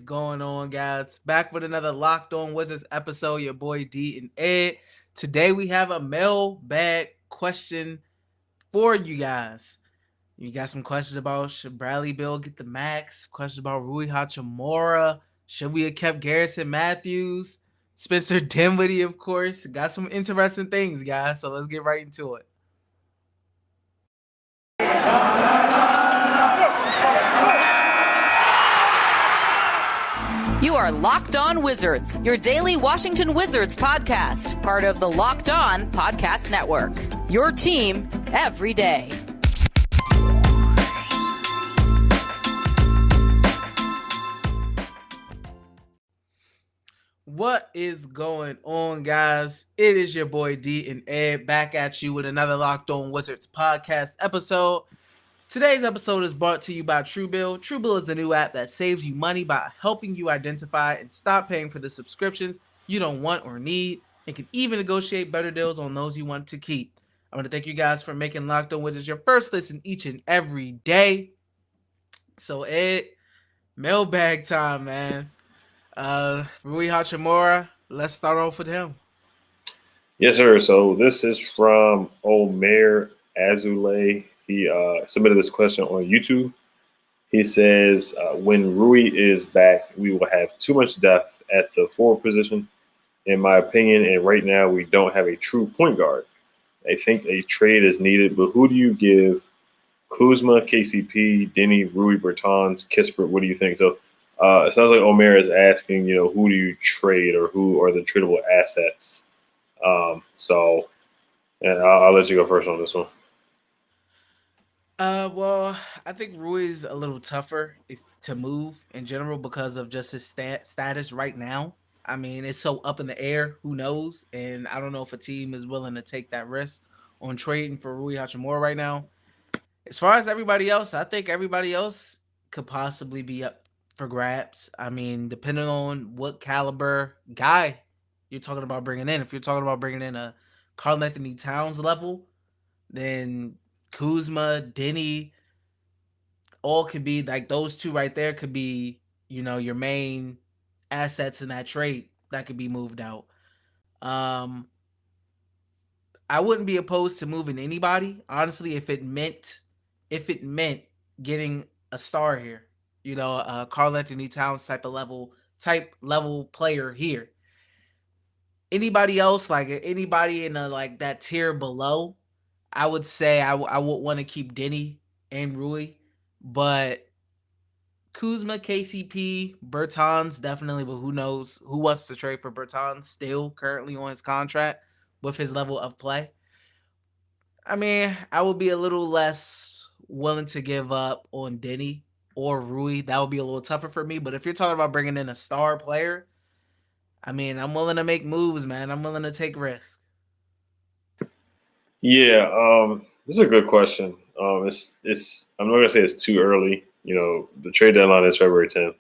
Going on, guys? Back with another Locked On Wizards episode. Your boy D and Ed. Today we have a mailbag question for you guys. You got some questions about should Bradley Beal get the max? Questions about Rui Hachimura. Should we have kept Garrison Matthews? Spencer Dinwiddie, of course. Got some interesting things, guys. So let's get right into it. You are Locked On Wizards, your daily Washington Wizards podcast, part of the Locked On Podcast Network. Your team every day. What is going on, guys? It is your boy D and Ed back at you with another Locked On Wizards podcast episode. Today's episode is brought to you by Truebill. Truebill is the new app that saves you money by helping you identify and stop paying for the subscriptions you don't want or need, and can even negotiate better deals on those you want to keep. I want to thank you guys for making Locked On Wizards your first listen each and every day. So, Ed, mailbag time, man. Rui Hachimura, let's start off with him. Yes, sir. So this is from Omer Azule. He submitted this question on YouTube. He says, when Rui is back, we will have too much depth at the forward position, in my opinion, and right now we don't have a true point guard. I think a trade is needed, but who do you give? Kuzma, KCP, Denny, Rui, Bertans, Kispert, what do you think? So it sounds like Omer is asking, who do you trade or who are the tradable assets? And I'll let you go first on this one. Well, I think Rui's a little tougher to move in general because of just his status right now. I mean, it's so up in the air. Who knows? And I don't know if a team is willing to take that risk on trading for Rui Hachimura right now. As far as everybody else, I think everybody else could possibly be up for grabs. I mean, depending on what caliber guy you're talking about bringing in. If you're talking about bringing in a Karl-Anthony Towns level, then Kuzma, Denny, all could be like those two right there could be, your main assets in that trade that could be moved out. I wouldn't be opposed to moving anybody, honestly, if it meant getting a star here, a Karl-Anthony Towns type level player here. Anybody else, like anybody in like that tier below, I would say I would want to keep Denny and Rui, but Kuzma, KCP, Bertans definitely, but who knows who wants to trade for Bertans still currently on his contract with his level of play. I mean, I would be a little less willing to give up on Denny or Rui. That would be a little tougher for me, but if you're talking about bringing in a star player, I mean, I'm willing to make moves, man. I'm willing to take risks. Yeah, this is a good question. It's I'm not gonna say it's too early. The trade deadline is February 10th.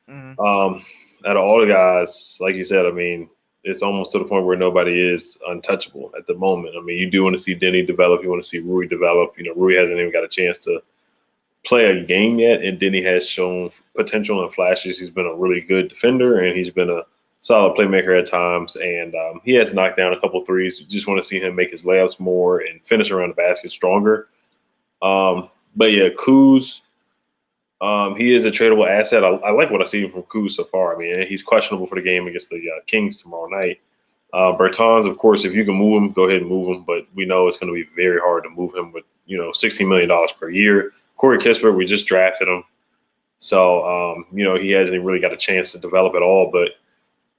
Mm-hmm. Out of all the guys, like you said, I mean, it's almost to the point where nobody is untouchable at the moment. I mean, you do want to see Denny develop. You want to see Rui develop. Rui hasn't even got a chance to play a game yet, and Denny has shown potential and flashes. He's been a really good defender, and he's been a solid playmaker at times, and he has knocked down a couple threes. You just want to see him make his layups more and finish around the basket stronger. But yeah, Kuz, he is a tradable asset. I like what I see from Kuz so far. I mean, he's questionable for the game against the Kings tomorrow night. Bertans, of course, if you can move him, go ahead and move him, but we know it's going to be very hard to move him with, $16 million per year. Corey Kispert, we just drafted him. So, he hasn't really got a chance to develop at all, but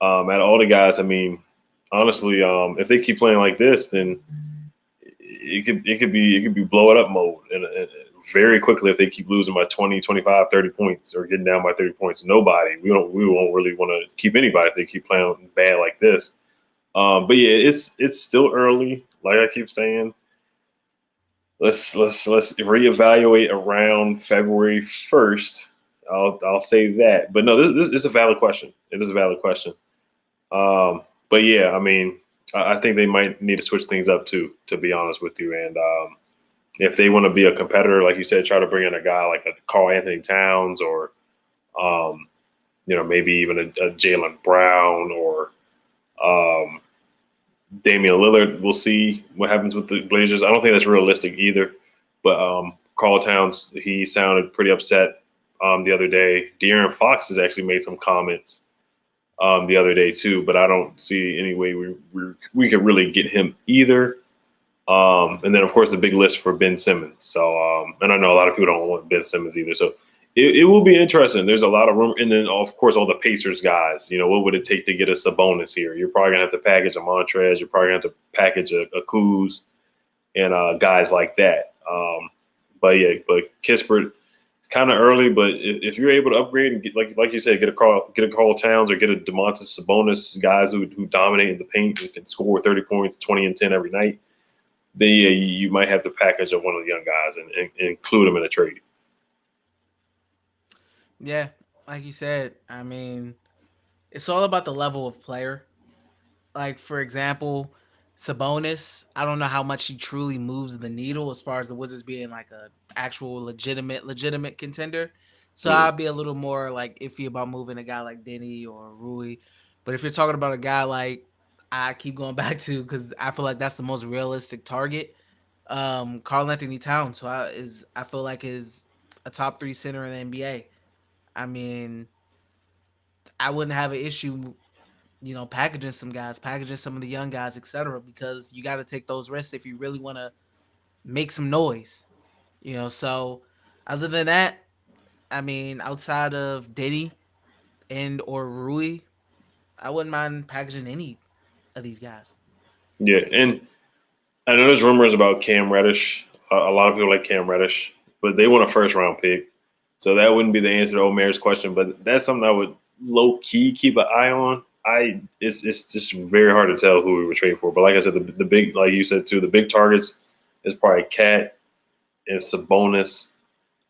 out of all the guys, I mean, honestly, if they keep playing like this, then it could be blow it up mode and very quickly if they keep losing by 20, 25, 30 points or getting down by 30 points. We won't really want to keep anybody if they keep playing bad like this. But yeah, it's still early. Like I keep saying, let's reevaluate around February 1st. I'll say that. But no, this is a valid question. It is a valid question. But yeah, I mean, I think they might need to switch things up too, to be honest with you. And if they want to be a competitor, like you said, try to bring in a guy like a Karl-Anthony Towns or maybe even a Jaylen Brown or Damian Lillard. We'll see what happens with the Blazers. I don't think that's realistic either. But Karl Towns, he sounded pretty upset the other day. De'Aaron Fox has actually made some comments the other day too, but I don't see any way we could really get him either. And then of course the big list for Ben Simmons. So and I know a lot of people don't want Ben Simmons either. So it will be interesting. There's a lot of room, and then of course all the Pacers guys. What would it take to get us a bonus here? You're probably gonna have to package a Montrez. You're probably gonna have to package a Kuz and guys like that. But Kispert, it's kind of early. But if you're able to upgrade and get, like you said, get a Karl Towns or get a Domantas Sabonis, guys who dominate in the paint and can score 30 points, 20 and 10 every night, then yeah, you might have to package up one of the young guys and include them in a trade. Yeah, like you said, I mean, it's all about the level of player. Like, for example, Sabonis, I don't know how much he truly moves the needle as far as the Wizards being like a actual legitimate contender. So Mm. I'd be a little more like iffy about moving a guy like Denny or Rui. But if you're talking about a guy like I keep going back to, because I feel like that's the most realistic target, Karl Anthony Towns, who I feel like is a top 3 center in the NBA. I mean, I wouldn't have an issue, packaging some guys, packaging some of the young guys, etc. Because you got to take those risks if you really want to make some noise. So other than that, I mean, outside of Diddy and or Rui, I wouldn't mind packaging any of these guys. Yeah, and I know there's rumors about Cam Reddish. A lot of people like Cam Reddish, but they want a first-round pick. So that wouldn't be the answer to Omer's question, but that's something I would low-key keep an eye on. It's just very hard to tell who we would trade for. But like I said, the big, like you said too, the big targets is probably Cat and Sabonis,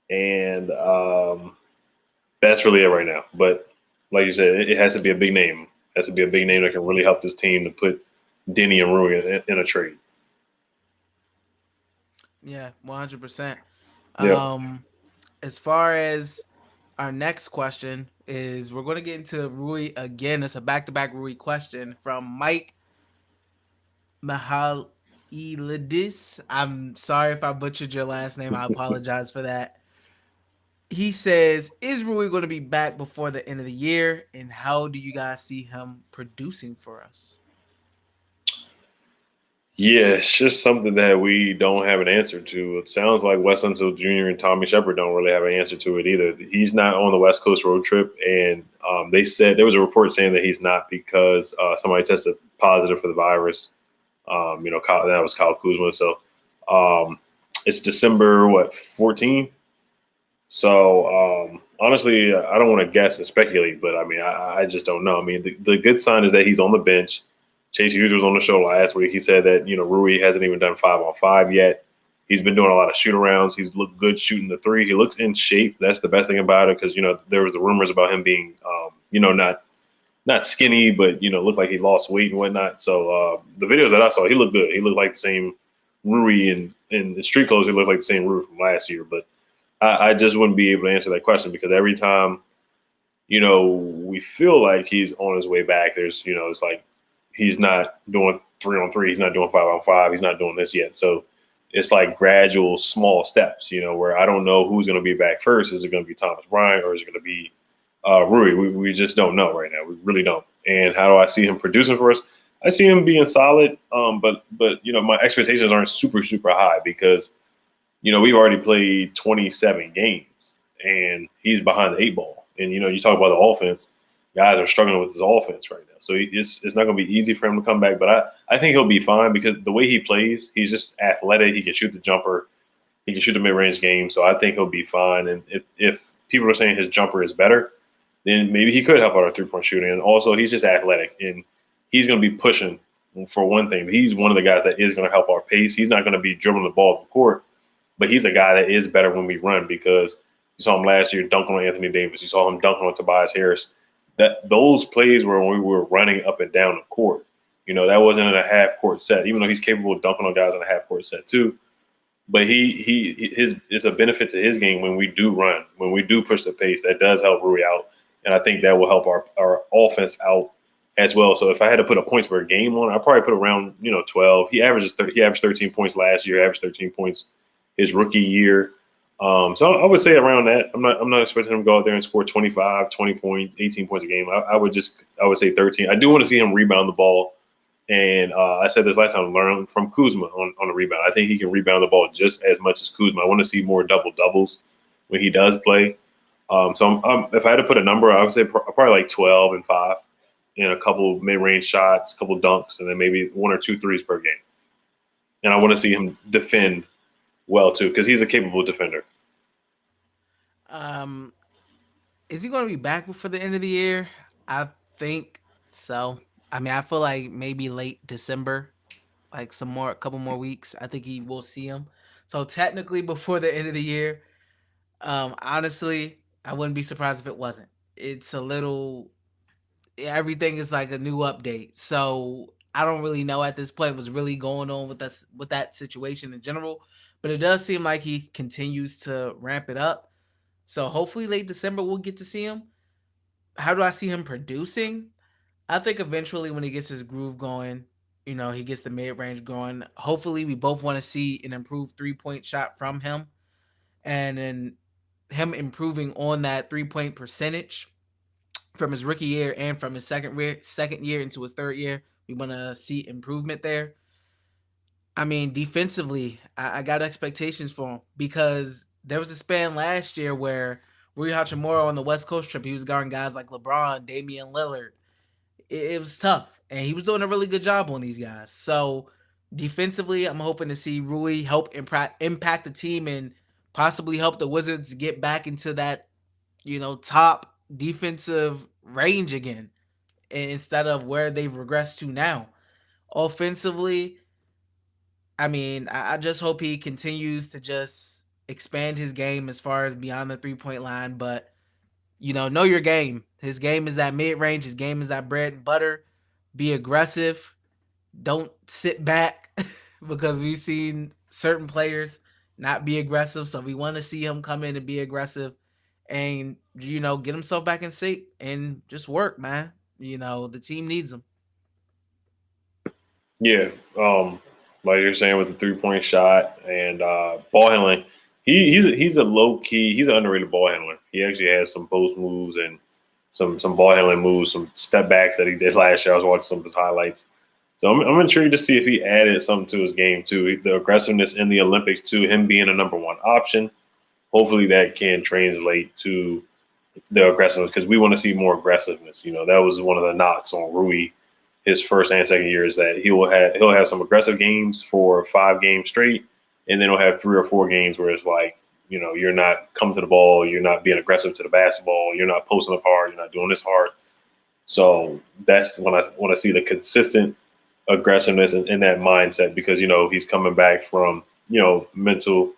and that's really it right now. But like you said, it has to be a big name. It has to be a big name that can really help this team to put Denny and Rui in a trade. Yeah, 100%. Yeah. As far as our next question is, we're going to get into Rui again. It's a back-to-back Rui question from Mike Mihalilidis. I'm sorry if I butchered your last name. I apologize for that. He says, is Rui going to be back before the end of the year? And how do you guys see him producing for us? Yeah, it's just something that we don't have an answer to. It sounds like Wes Unseld Jr. and Tommy Shepard don't really have an answer to it either. He's not on the West Coast road trip, and they said there was a report saying that he's not because somebody tested positive for the virus. That was Kyle Kuzma. So it's December 14th. So honestly, I don't want to guess and speculate, but I mean, I just don't know. I mean, the good sign is that he's on the bench. Chase Hughes was on the show last week. He said that, Rui hasn't even done 5-on-5 yet. He's been doing a lot of shoot-arounds. He's looked good shooting the three. He looks in shape. That's the best thing about it because, there was the rumors about him being, not skinny, but, looked like he lost weight and whatnot. So the videos that I saw, he looked good. He looked like the same Rui in the street clothes. He looked like the same Rui from last year. But I just wouldn't be able to answer that question because every time, we feel like he's on his way back, there's, it's like, he's not doing 3-on-3. He's not doing 5-on-5. He's not doing this yet. So it's like gradual, small steps, where I don't know who's going to be back first. Is it going to be Thomas Bryant or is it going to be Rui? We just don't know right now. We really don't. And how do I see him producing for us? I see him being solid, but my expectations aren't super, super high because, we've already played 27 games and he's behind the 8 ball. And, you talk about the offense. Guys are struggling with his offense right now. So it's not going to be easy for him to come back. But I think he'll be fine because the way he plays, he's just athletic. He can shoot the jumper. He can shoot the mid-range game. So I think he'll be fine. And if people are saying his jumper is better, then maybe he could help out our three-point shooting. And also, he's just athletic. And he's going to be pushing for one thing. But he's one of the guys that is going to help our pace. He's not going to be dribbling the ball up the court. But he's a guy that is better when we run because you saw him last year dunking on Anthony Davis. You saw him dunking on Tobias Harris. That those plays were when we were running up and down the court. That wasn't in a half court set, even though he's capable of dunking on guys in a half court set too. But it's a benefit to his game when we do run, when we do push the pace. That does help Rui out. and I think that will help our offense out as well. So if I had to put a points per game on, I'd probably put around 12. He averaged 13 points last year. Averaged 13 points his rookie year. So I would say around that. I'm not expecting him to go out there and score 25, 20 points, 18 points a game. I would say 13. I do want to see him rebound the ball. And I said this last time, learn from Kuzma on the rebound. I think he can rebound the ball just as much as Kuzma. I want to see more double-doubles when he does play. So if I had to put a number, I would say probably like 12 and 5 and a couple mid-range shots, a couple dunks, and then maybe 1 or 2 threes per game. And I want to see him defend well, too, because he's a capable defender. Is he going to be back before the end of the year? I think so. I mean, I feel like maybe late December, like a couple more weeks. I think he will see him. So technically before the end of the year. Honestly, I wouldn't be surprised if it wasn't. It's a little, everything is like a new update. So I don't really know at this point what's really going on with us with that situation in general. But it does seem like he continues to ramp it up. So hopefully late December we'll get to see him. How do I see him producing? I think eventually when he gets his groove going, he gets the mid range going. Hopefully we both want to see an improved 3-point shot from him. And then him improving on that 3-point percentage from his rookie year and from his second year into his third year. We want to see improvement there. I mean, defensively, I got expectations for him because there was a span last year where Rui Hachimura on the West Coast trip, he was guarding guys like LeBron, Damian Lillard. It was tough, and he was doing a really good job on these guys. So defensively, I'm hoping to see Rui help impact the team and possibly help the Wizards get back into that, top defensive range again instead of where they've regressed to now. Offensively, I mean, I just hope he continues to just expand his game as far as beyond the 3-point line, but know your game. His game is that mid-range. His game is that bread and butter. Be aggressive. Don't sit back because we've seen certain players not be aggressive. So we want to see him come in and be aggressive and, get himself back in shape and just work, man. The team needs him. Yeah. Like you're saying with the 3-point shot and ball handling, he's a low key, he's an underrated ball handler. He actually has some post moves and some ball handling moves, some step backs that he did last year. I was watching some of his highlights. So I'm intrigued to see if he added something to his game too. The aggressiveness in the Olympics too, him being a number 1 option. Hopefully that can translate to the aggressiveness because we want to see more aggressiveness. That was one of the knocks on Rui his first and second year is that he'll have some aggressive games for 5 games straight, and then he'll have 3 or 4 games where it's like, you're not coming to the ball, you're not being aggressive to the basketball, you're not posting up hard, you're not doing this hard. So that's when I want to see the consistent aggressiveness in that mindset because, he's coming back from, mental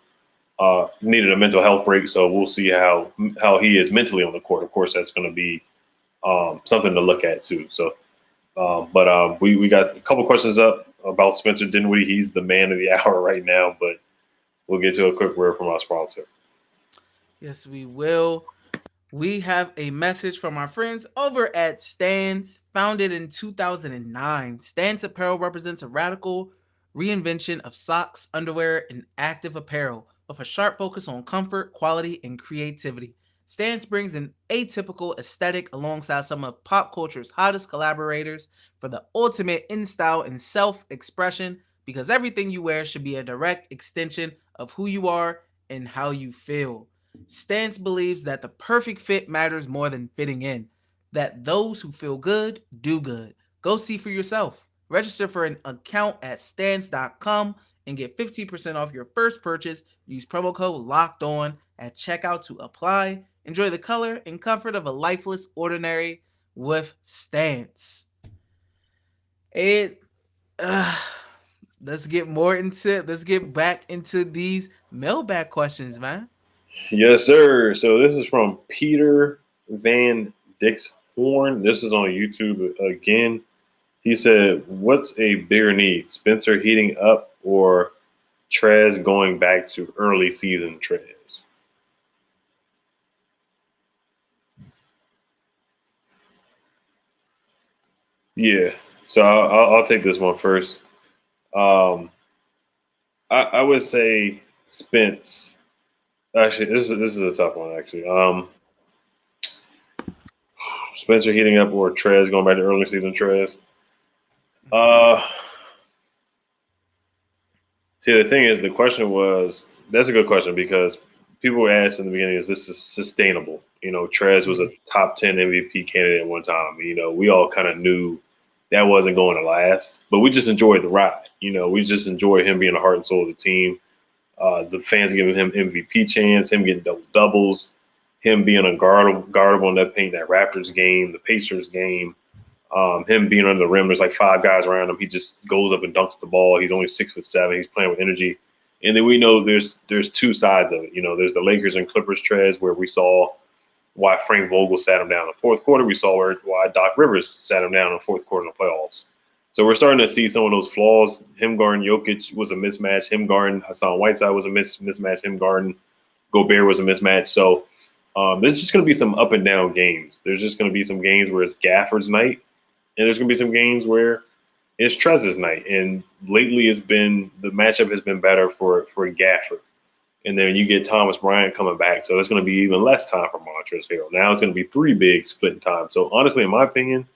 needed a mental health break. So we'll see how he is mentally on the court. Of course, that's going to be something to look at too. So, we got a couple questions up about Spencer Dinwiddie. He's the man of the hour right now, but we'll get to a quick word from our sponsor. Yes, we will. We have a message from our friends over at Stans. Founded in 2009, Stans Apparel represents a radical reinvention of socks, underwear, and active apparel with a sharp focus on comfort, quality, and creativity. Stans brings an atypical aesthetic alongside some of pop culture's hottest collaborators for the ultimate in style and self-expression because everything you wear should be a direct extension of who you are and how you feel. Stans believes that the perfect fit matters more than fitting in, that those who feel good do good. Go see for yourself. Register for an account at stans.com and get 15% off your first purchase. Use promo code LOCKEDON at checkout to apply. Enjoy the color and comfort of a lifeless ordinary with Stans. Let's get back into these mailbag questions, man. Yes, sir. So this is from Peter Van Dixhorn. This is on YouTube again. He said, what's a bigger need, Spencer heating up or Trezz going back to early season Trezz? Yeah. So I'll take this one first. Um, I would say Spence. Actually, this is a tough one. Actually, Spencer heating up or Trez going back to early season Trez. Uh, See, the thing is, the question was that's a good question because people asked in the beginning, is this sustainable? Trez was a Mhm. top 10 MVP candidate at one time. We all kind of knew that wasn't going to last, but we just enjoyed the ride. We just enjoyed him being the heart and soul of the team. The fans giving him MVP chance, him getting double doubles, him being unguardable in that paint, that Raptors game, the Pacers game. Him being under the rim, there's like five guys around him. He just goes up and dunks the ball. He's only 6'7". He's playing with energy. And then we know there's two sides of it. There's the Lakers and Clippers Trez where we saw why Frank Vogel sat him down in the fourth quarter. We saw why Doc Rivers sat him down in the fourth quarter in the playoffs. So we're starting to see some of those flaws. Him guarding Jokic was a mismatch. Him guarding Hassan Whiteside was a mismatch. Him guarding Gobert was a mismatch. So there's just going to be some up and down games. There's just going to be some games where it's Gafford's night, and there's going to be some games where it's Trezz's night. And lately, the matchup has been better for Gafford. And then you get Thomas Bryant coming back, so it's going to be even less time for Montrezl Harrell. Now it's going to be three bigs splitting time. So honestly, in my opinion,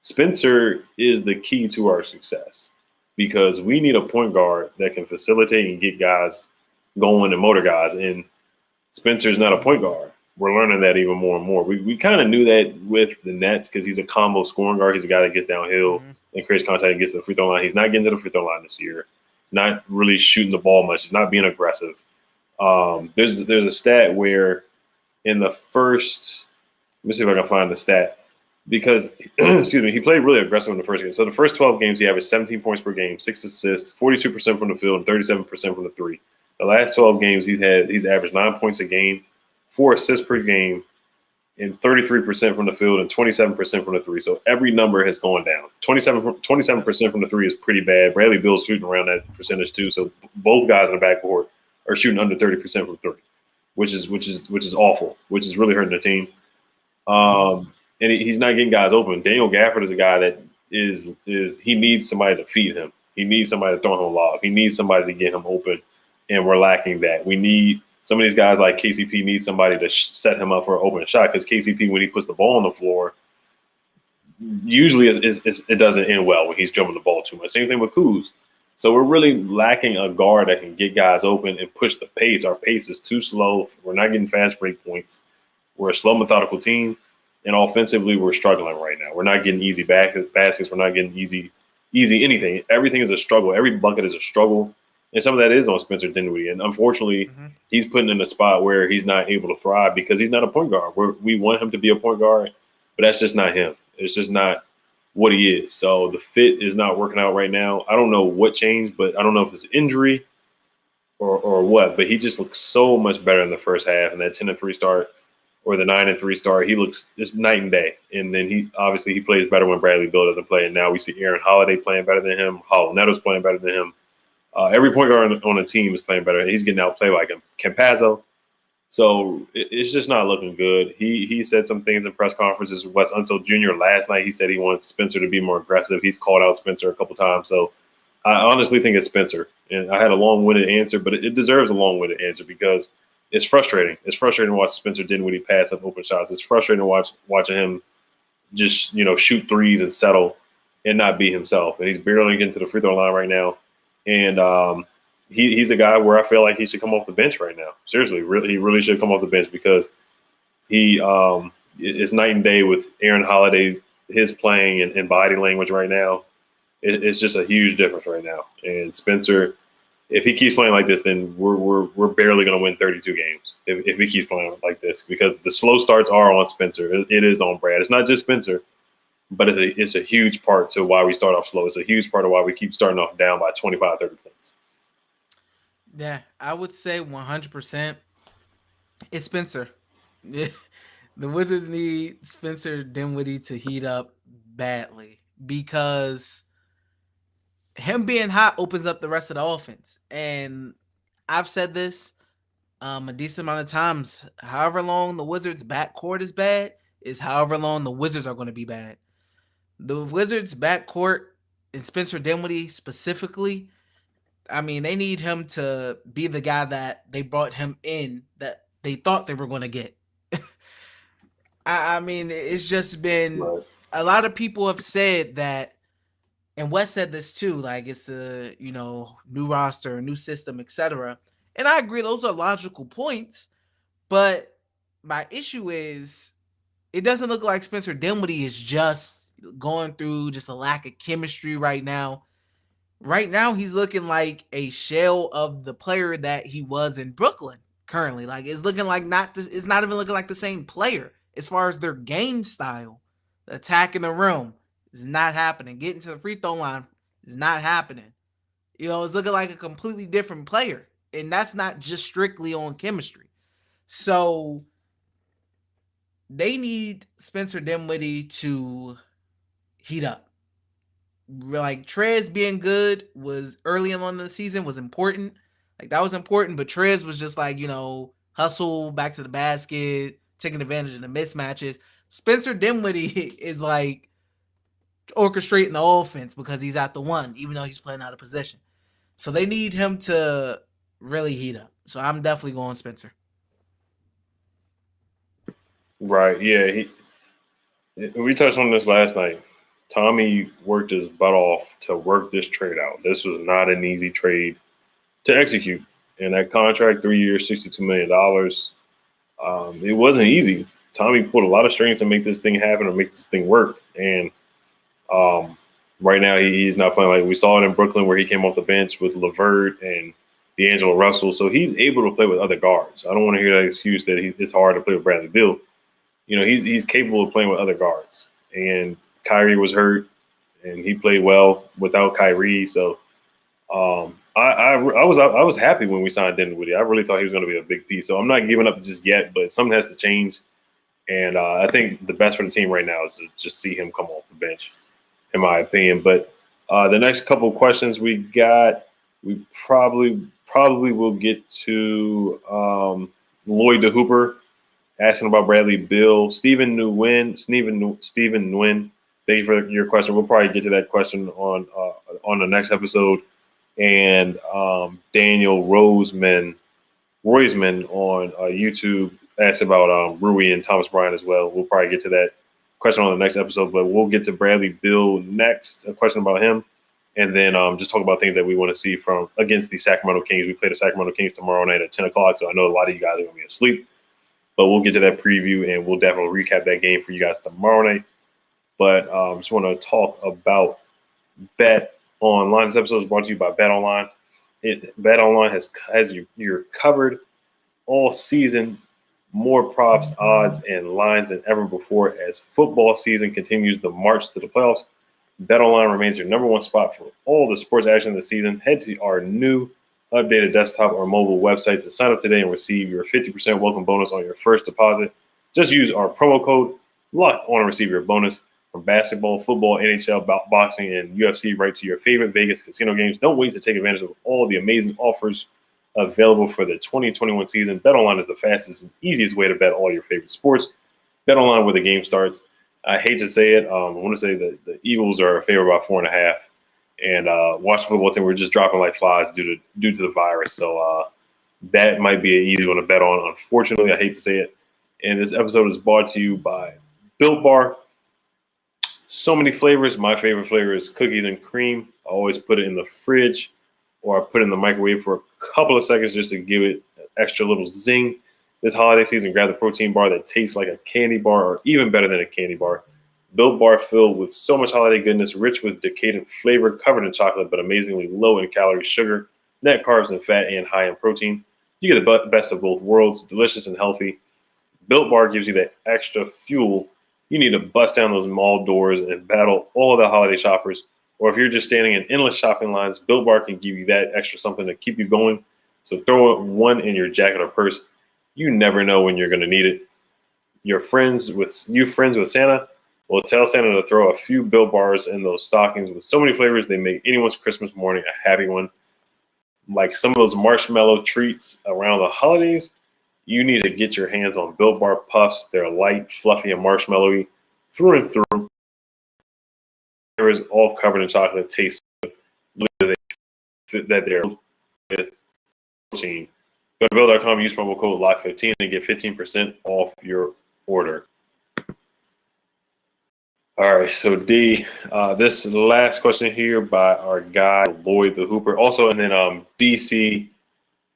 Spencer is the key to our success because we need a point guard that can facilitate and get guys going and motor guys. And Spencer's not a point guard. We're learning that even more and more. We kind of knew that with the Nets because he's a combo scoring guard. He's a guy that gets downhill and creates contact and gets to the free throw line. He's not getting to the free throw line this year. He's not really shooting the ball much. He's not being aggressive. There's a stat where in the first, let me see if I can find the stat because excuse me, he played really aggressive in the first game. So the first 12 games, he averaged 17 points per game, 6 assists, 42% from the field, and 37% from the three. The last 12 games, he's averaged 9 points a game, 4 assists per game, and 33% from the field and 27% from the three. So every number has gone down. 27% from the three is pretty bad. Bradley Beal's shooting around that percentage too. So both guys in the backcourt are shooting under 30% from three, which is awful, which is really hurting the team. And he's not getting guys open. Daniel Gafford is a guy that is he needs somebody to feed him. He needs somebody to throw him a lob. He needs somebody to get him open, and we're lacking that. We need some of these guys like KCP need somebody to set him up for an open shot because KCP, when he puts the ball on the floor, usually it doesn't end well when he's jumping the ball too much. Same thing with Kuz. So we're really lacking a guard that can get guys open and push the pace. Our pace is too slow. We're not getting fast break points. We're a slow, methodical team. And offensively, we're struggling right now. We're not getting easy baskets. We're not getting easy anything. Everything is a struggle. Every bucket is a struggle. And some of that is on Spencer Dinwiddie. And unfortunately, he's putting in a spot where he's not able to thrive because he's not a point guard. We want him to be a point guard, but that's just not him. It's just not what he is. So the fit is not working out right now. I don't know what changed, but I don't know if it's injury or what. But he just looks so much better in the first half. And that 10-3 start or the 9-3 start, he looks just night and day. And then he plays better when Bradley Beal doesn't play. And now we see Aaron Holiday playing better than him. Hollow Neto's playing better than him. Every point guard on the team is playing better. He's getting outplayed like him. Campazzo. So it's just not looking good. He said some things in press conferences. Wes Unseld Jr. last night, he said he wants Spencer to be more aggressive. He's called out Spencer a couple times. So I honestly think it's Spencer. And I had a long-winded answer, but it deserves a long-winded answer because it's frustrating. It's frustrating to watch Spencer Dinwiddie pass up open shots. It's frustrating to watching him just, shoot threes and settle and not be himself. And he's barely getting to the free throw line right now. And he's a guy where I feel like he should come off the bench right now. Seriously, he really should come off the bench because it's night and day with Aaron Holiday's his playing and body language right now. It's just a huge difference right now. And Spencer, if he keeps playing like this, then we're barely going to win 32 games if he keeps playing like this because the slow starts are on Spencer. It is on Brad. It's not just Spencer, but it's a huge part to why we start off slow. It's a huge part of why we keep starting off down by 25, 30 points. Yeah, I would say 100% it's Spencer. The Wizards need Spencer Dinwiddie to heat up badly because him being hot opens up the rest of the offense. And I've said this a decent amount of times. However long the Wizards' backcourt is bad is however long the Wizards are going to be bad. The Wizards' backcourt and Spencer Dinwiddie specifically, I mean, they need him to be the guy that they brought him in that they thought they were going to get. I mean, it's just been Right. a lot of people have said that, and Wes said this too, like it's the, new roster, new system, etc. And I agree, those are logical points. But my issue is it doesn't look like Spencer Dinwiddie is just going through just a lack of chemistry right now. Right now, he's looking like a shell of the player that he was in Brooklyn currently. Like it's looking like not this. It's not even looking like the same player as far as their game style. The attack in the rim is not happening. Getting to the free throw line is not happening. It's looking like a completely different player, and that's not just strictly on chemistry. So they need Spencer Dinwiddie to heat up. Like Trezz being good was early on in the season was important. Like that was important, but Trezz was just like, hustle back to the basket, taking advantage of the mismatches. Spencer Dinwiddie is like orchestrating the offense because he's at the one, even though he's playing out of position. So they need him to really heat up. So I'm definitely going Spencer. Right. Yeah. We touched on this last night. Tommy worked his butt off to work this trade out. This was not an easy trade to execute. And that contract, 3 years, $62 million, it wasn't easy. Tommy pulled a lot of strings to make this thing happen or make this thing work. And right now he's not playing. Like we saw it in Brooklyn where he came off the bench with LeVert and D'Angelo Russell. So he's able to play with other guards. I don't want to hear that excuse that it's hard to play with Bradley Beal. He's capable of playing with other guards. And Kyrie was hurt, and he played well without Kyrie. So I was happy when we signed Dinwiddie. I really thought he was going to be a big piece. So I'm not giving up just yet, but something has to change. And I think the best for the team right now is to just see him come off the bench, in my opinion. But the next couple of questions we got, we probably will get to Lloyd the Hooper asking about Bradley Beal. Stephen Nguyen, thank you for your question. We'll probably get to that question on the next episode. And Daniel Roisman on YouTube asked about Rui and Thomas Bryant as well. We'll probably get to that question on the next episode, but we'll get to Bradley Beal next, a question about him. And then just talk about things that we want to see from against the Sacramento Kings. We play the Sacramento Kings tomorrow night at 10 o'clock, so I know a lot of you guys are going to be asleep. But we'll get to that preview, and we'll definitely recap that game for you guys tomorrow night. But just want to talk about Bet Online. This episode is brought to you by Bet Online. Bet Online has you're covered all season. More props, odds, and lines than ever before as football season continues the march to the playoffs. Bet Online remains your number one spot for all the sports action this season. Head to our new updated desktop or mobile website to sign up today and receive your 50% welcome bonus on your first deposit. Just use our promo code LOCKED ON and receive your bonus from basketball, football, NHL, boxing, and UFC right to your favorite Vegas casino games. Don't wait to take advantage of all the amazing offers available for the 2021 season. BetOnline is the fastest and easiest way to bet all your favorite sports. BetOnline where the game starts. I hate to say it. I want to say that the Eagles are favored by 4.5. And Washington football team, we're just dropping like flies due to the virus. So that might be an easy one to bet on. Unfortunately, I hate to say it. And this episode is brought to you by Built Bar. So many flavors. My favorite flavor is cookies and cream. I always put it in the fridge or I put it in the microwave for a couple of seconds just to give it an extra little zing. This holiday season, grab the protein bar that tastes like a candy bar or even better than a candy bar. Built Bar filled with so much holiday goodness, rich with decadent flavor, covered in chocolate, but amazingly low in calories, sugar, net carbs, and fat, and high in protein. You get the best of both worlds, delicious and healthy. Built Bar gives you that extra fuel you need to bust down those mall doors and battle all of the holiday shoppers. Or if you're just standing in endless shopping lines, Built Bar can give you that extra something to keep you going. So throw one in your jacket or purse. You never know when you're going to need it. You're friends with Santa? Well, tell Santa to throw a few Built Bars in those stockings with so many flavors they make anyone's Christmas morning a happy one. Like some of those marshmallow treats around the holidays, you need to get your hands on Built Bar Puffs. They're light, fluffy, and marshmallowy through and through. is all covered in chocolate, tastes good. That they're with protein. Go to build.com, use promo code LOCK15 and get 15% off your order. All right, so D, this last question here by our guy Lloyd the Hooper, also, and then DC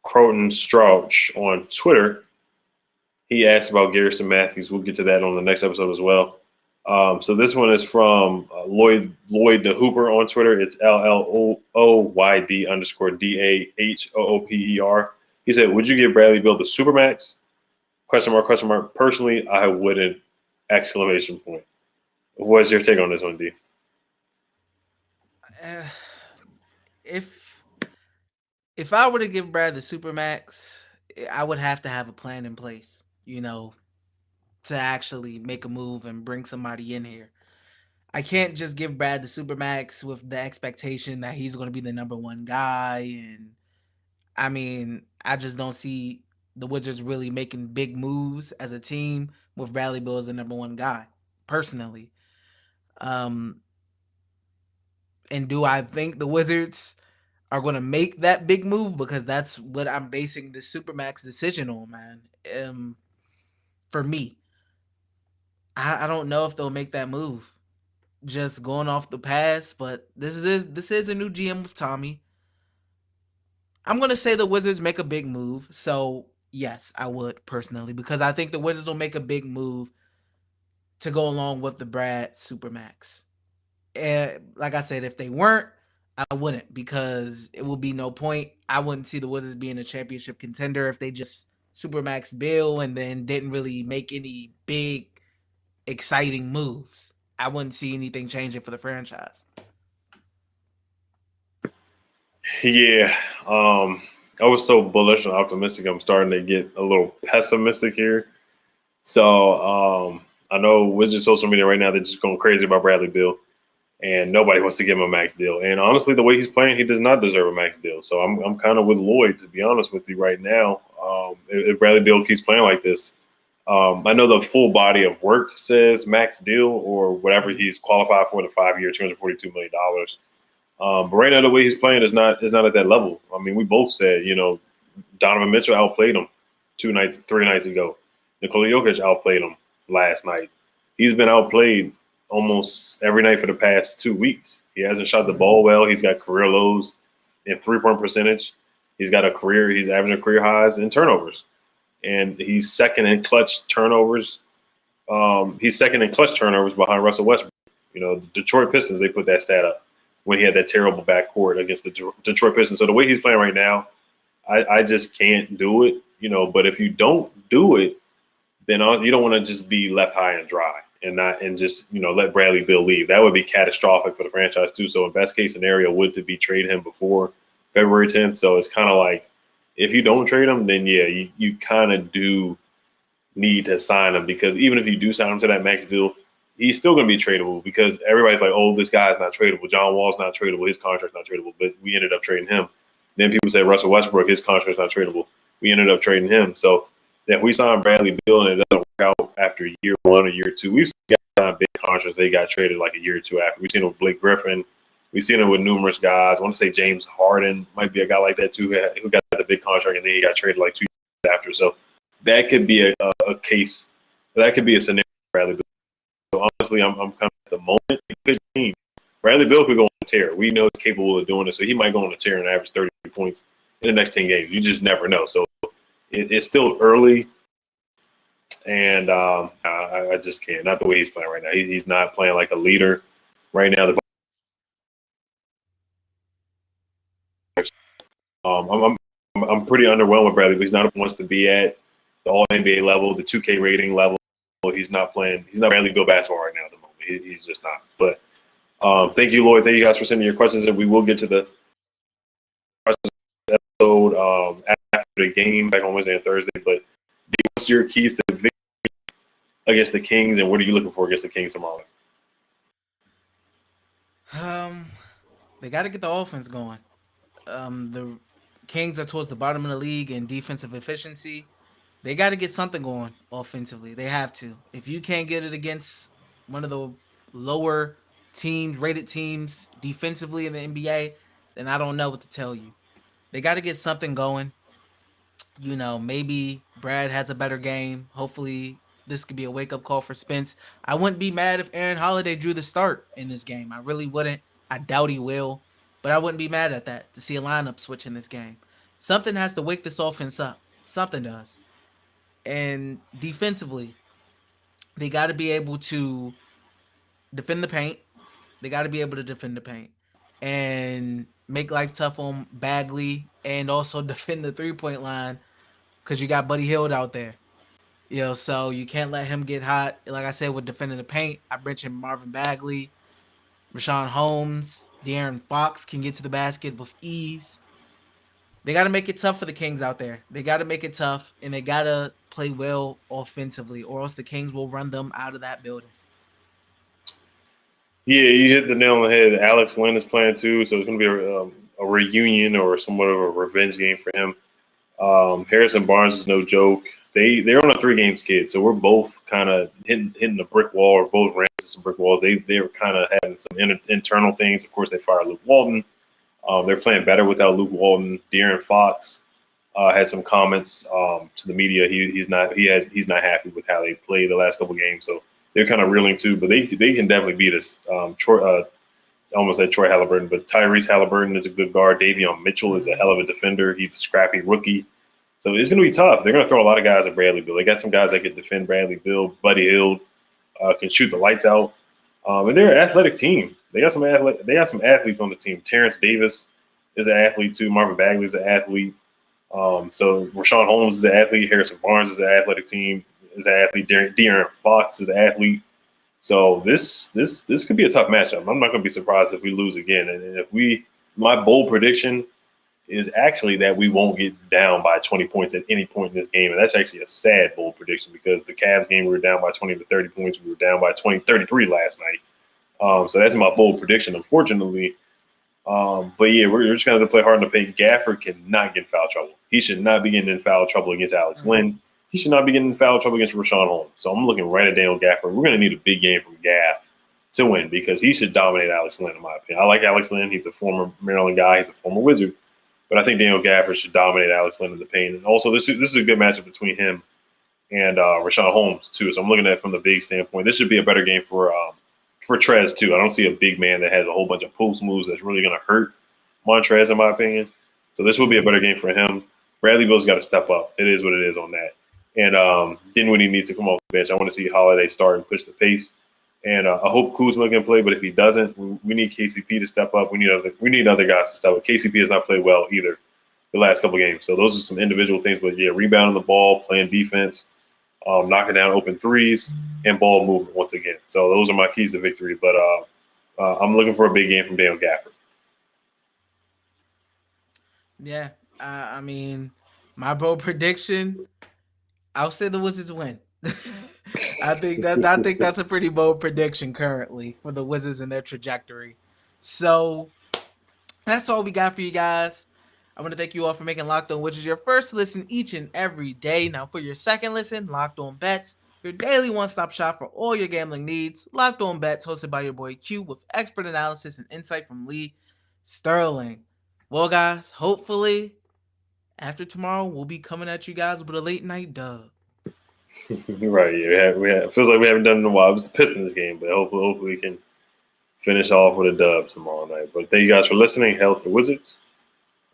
Croton Strouch on Twitter. He asked about Garrison Matthews. We'll get to that on the next episode as well. So this one is from Lloyd the Hooper on Twitter. It's LLOYD_DAHOOPER. He said, "Would you give Bradley Beal the Supermax? Question mark, question mark. Personally, I wouldn't. Exclamation point." What's your take on this one, D? If I were to give Brad the Supermax, I would have to have a plan in place, to actually make a move and bring somebody in here. I can't just give Brad the Supermax with the expectation that he's going to be the number one guy. And I mean, I just don't see the Wizards really making big moves as a team with Bradley Beal as the number one guy, personally. And do I think the Wizards are going to make that big move? Because that's what I'm basing the Supermax decision on, man. For me, I don't know if they'll make that move. Just going off the past, but this is a new GM with Tommy. I'm going to say the Wizards make a big move. So, yes, I would personally, because I think the Wizards will make a big move to go along with the Brad Supermax. And like I said, if they weren't, I wouldn't, because it would be no point. I wouldn't see the Wizards being a championship contender if they just Supermax Bill and then didn't really make any big, exciting moves. I wouldn't see anything changing for the franchise. Yeah, I was so bullish and optimistic. I'm starting to get a little pessimistic here. So I know Wizards social media right now, they're just going crazy about Bradley Beal, and nobody wants to give him a max deal. And honestly, the way he's playing, he does not deserve a max deal. So I'm kind of with Lloyd, to be honest with you right now. If Bradley Beal keeps playing like this, I know the full body of work says max deal or whatever he's qualified for, the 5-year, $242 million. But right now, the way he's playing is not at that level. I mean, we both said, Donovan Mitchell outplayed him 3 nights ago. Nikola Jokic outplayed him last night. He's been outplayed almost every night for the past 2 weeks. He hasn't shot the ball well. He's got career lows in 3-point percentage. He's averaging career highs in turnovers. And he's second in clutch turnovers. He's second in clutch turnovers behind Russell Westbrook. The Detroit Pistons, they put that stat up when he had that terrible backcourt against the Detroit Pistons. So the way he's playing right now, I just can't do it. But if you don't do it, then you don't want to just be left high and dry and just let Bradley Beal leave. That would be catastrophic for the franchise too. So in best case scenario would to be trade him before February 10th. So it's kind of like, if you don't trade him, then yeah, you kind of do need to sign him, because even if you do sign him to that max deal, he's still going to be tradable, because everybody's like, oh, this guy's not tradable. John Wall's not tradable. His contract's not tradable, but we ended up trading him. Then people say Russell Westbrook, his contract's not tradable. We ended up trading him. So if we sign Bradley Beal and it doesn't work out after year 1 or year 2, we've seen guys big contracts. They got traded like a year or 2 after. We've seen it with Blake Griffin. We've seen it with numerous guys. I want to say James Harden might be a guy like that too, who got the big contract and then he got traded like 2 years after. So that could be a case. That could be a scenario for Bradley Beal. So honestly, I'm kind of at the moment. It could change. Bradley Beal could go on a tear. We know he's capable of doing it. So he might go on a tear and average 30 points in the next 10 games. You just never know. So it's still early. And I just can't. Not the way he's playing right now. He's not playing like a leader right now. I'm pretty underwhelmed with Bradley, but he's not who he wants to be at the All NBA level, the 2K rating level. He's not Bradley Beal basketball right now at the moment. He's just not. But thank you, Lloyd. Thank you guys for sending your questions, and we will get to the questions episode after the game back on Wednesday and Thursday. But what's your keys to the victory against the Kings, and what are you looking for against the Kings tomorrow? They got to get the offense going. The Kings are towards the bottom of the league in defensive efficiency. They got to get something going offensively. They have to. If you can't get it against one of the lower rated teams defensively in the NBA, then I don't know what to tell you. They got to get something going. Maybe Brad has a better game. Hopefully, this could be a wake up call for Spence. I wouldn't be mad if Aaron Holiday drew the start in this game. I really wouldn't. I doubt he will, but I wouldn't be mad at that to see a lineup switch in this game. Something has to wake this offense up. Something does. And defensively, they got to be able to defend the paint. They got to be able to defend the paint and make life tough on Bagley and also defend the 3-point line because you got Buddy Hield out there. So you can't let him get hot. Like I said, with defending the paint, I mentioned Marvin Bagley, Rashawn Holmes, De'Aaron Fox can get to the basket with ease. They got to make it tough for the Kings out there. They got to make it tough, and they got to play well offensively, or else the Kings will run them out of that building. Yeah, you hit the nail on the head. Alex Len is playing too, so it's going to be a reunion or somewhat of a revenge game for him. Harrison Barnes is no joke. They're on a 3-game skid, so we're both kind of hitting the brick wall, or both ran into some brick walls. They were kind of having some internal things. Of course, they fired Luke Walton. They're playing better without Luke Walton. De'Aaron Fox had some comments to the media. He's not happy with how they played the last couple games, so they're kind of reeling too. But they can definitely beat us. I almost said Troy Halliburton, but Tyrese Halliburton is a good guard. Davion Mitchell is a hell of a defender. He's a scrappy rookie. So it's going to be tough. They're going to throw a lot of guys at Bradley Beal. They got some guys that can defend Bradley Beal. Buddy Hield can shoot the lights out. And they're an athletic team. They got some athletes on the team. Terrence Davis is an athlete too. Marvin Bagley is an athlete. So Rashawn Holmes is an athlete. Harrison Barnes is an athletic team. Is an athlete. De'Aaron Fox is an athlete. So this could be a tough matchup. I'm not going to be surprised if we lose again. And my bold prediction is actually that we won't get down by 20 points at any point in this game. And that's actually a sad bold prediction because the Cavs game, we were down by 20 to 30 points. We were down by 33 last night. So that's my bold prediction, unfortunately. But yeah, we're just going to have to play hard in the paint. Gafford cannot get in foul trouble. He should not be getting in foul trouble against Alex Len. He should not be getting in foul trouble against Rashawn Holmes. So I'm looking right at Daniel Gafford. We're going to need a big game from Gaff to win because he should dominate Alex Len, in my opinion. I like Alex Len. He's a former Maryland guy. He's a former Wizard. But I think Daniel Gafford should dominate Alex Len in the paint. And also, this is a good matchup between him and Rashawn Holmes, too. So I'm looking at it from the big standpoint. This should be a better game for Trezz, too. I don't see a big man that has a whole bunch of post moves that's really going to hurt Montrez, in my opinion. So this will be a better game for him. Bradley Beal's got to step up. It is what it is on that. And Dinwiddie needs to come off the bench. I want to see Holiday start and push the pace. And I hope Kuzma can play, but if he doesn't, we need KCP to step up. We need other guys to step up. KCP has not played well either the last couple games. So those are some individual things. But, yeah, rebounding the ball, playing defense, knocking down open threes, and ball movement once again. So those are my keys to victory. But I'm looking for a big game from Daniel Gafford. Yeah, I mean, my bold prediction, I'll say the Wizards win. I think that's a pretty bold prediction currently for the Wizards and their trajectory. So that's all we got for you guys. I want to thank you all for making Locked On Wizards your first listen each and every day. Now for your second listen, Locked On Bets, your daily one-stop shop for all your gambling needs. Locked On Bets, hosted by your boy Q, with expert analysis and insight from Lee Sterling. Well, guys, hopefully after tomorrow, we'll be coming at you guys with a late night dub. Right, yeah, it feels like we haven't done it in a while. It was the Pistons game, but hopefully we can finish off with a dub tomorrow night. But thank you guys for listening. Hail to the Wizards.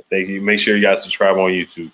Thank you. Make sure you guys subscribe on YouTube.